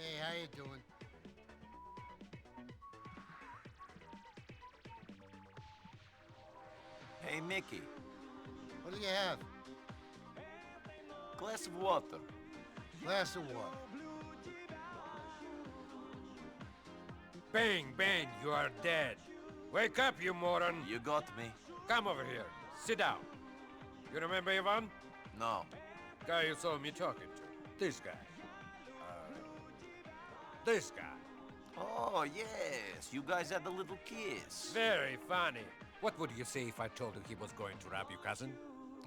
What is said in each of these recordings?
Hey, how you doing? Hey, Mickey, What do you have? glass of water. Glass of water. Bang, bang, you are dead. Wake up, you moron. You got me? Come over here. Sit down. You remember Ivan? No. Guy you saw me talking to. This guy. This guy. Oh, yes. You guys had a little kiss. Very funny. What would you say if I told you he was going to rob your cousin?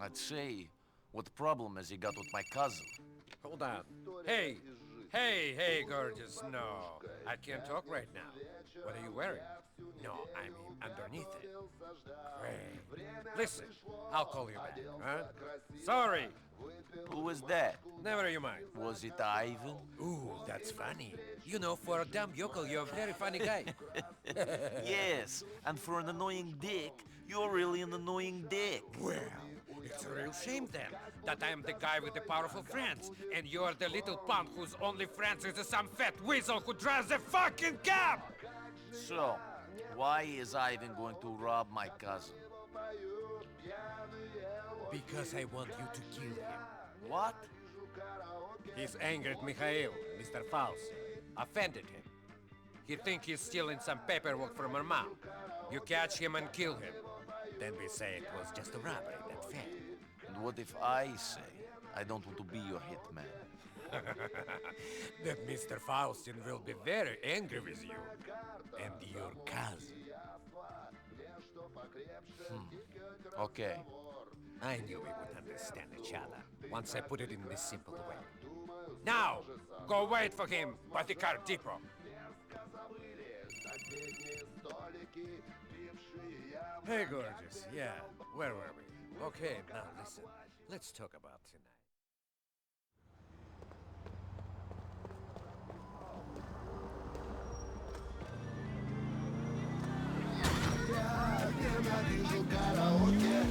I'd say, what problem has he got with my cousin? Hold on. Hey, gorgeous. No, I can't talk right now. What are you wearing? No, I mean underneath it. Great. Listen, I'll call you back, huh? Sorry. Who was that? Never you mind. Was it Ivan? Ooh, that's funny. You know, for a dumb yokel, you're a very funny guy. Yes, and for an annoying dick, you're really an annoying dick. Well, it's a real shame then that I am the guy with the powerful friends, and you're the little punk whose only friends is some fat weasel who drives a fucking cab! So, why is Ivan going to rob my cousin? Because I want you to kill him. What? He's angered Mikhail, Mr. Faust. Offended him. He thinks he's stealing some paperwork from her mom. You catch him and kill him. Then we say it was just a robbery that failed. And what if I say, I don't want to be your hitman? That Mr. Faustin will be very angry with you. And your cousin. Okay. I knew we would understand each other once I put it in this simple way. Now, go wait for him by the car depot. Hey, gorgeous. Yeah, where were we? Okay, now listen. Let's talk about tonight. Ненавижу караоке.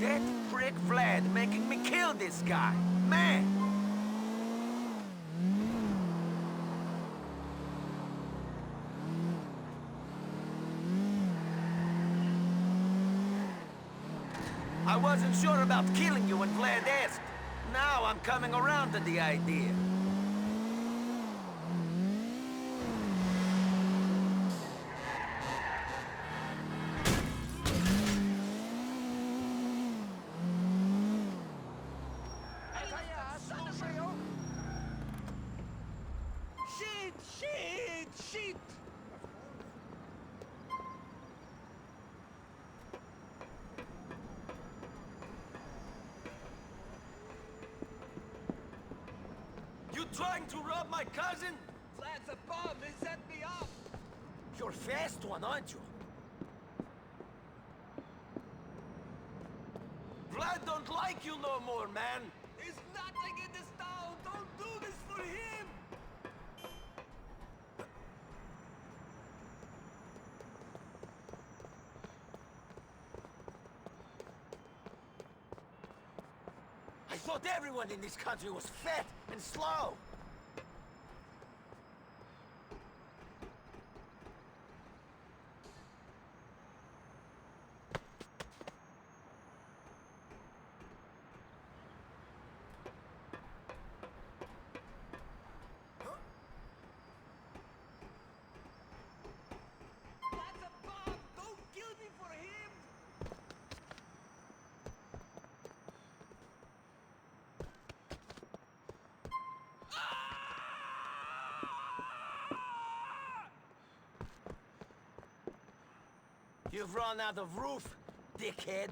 That prick Vlad making me kill this guy. Man! I wasn't sure about killing you when Vlad asked. Now I'm coming around to the idea. Shit! You trying to rob my cousin? Vlad's a bum! He set me up! You're a fast one, aren't you? Vlad don't like you no more, man. There's nothing in this town! Don't do this for him! I thought everyone in this country was fat and slow. Vlad's a bum! Don't kill me for him! You've run out of roof, dickhead.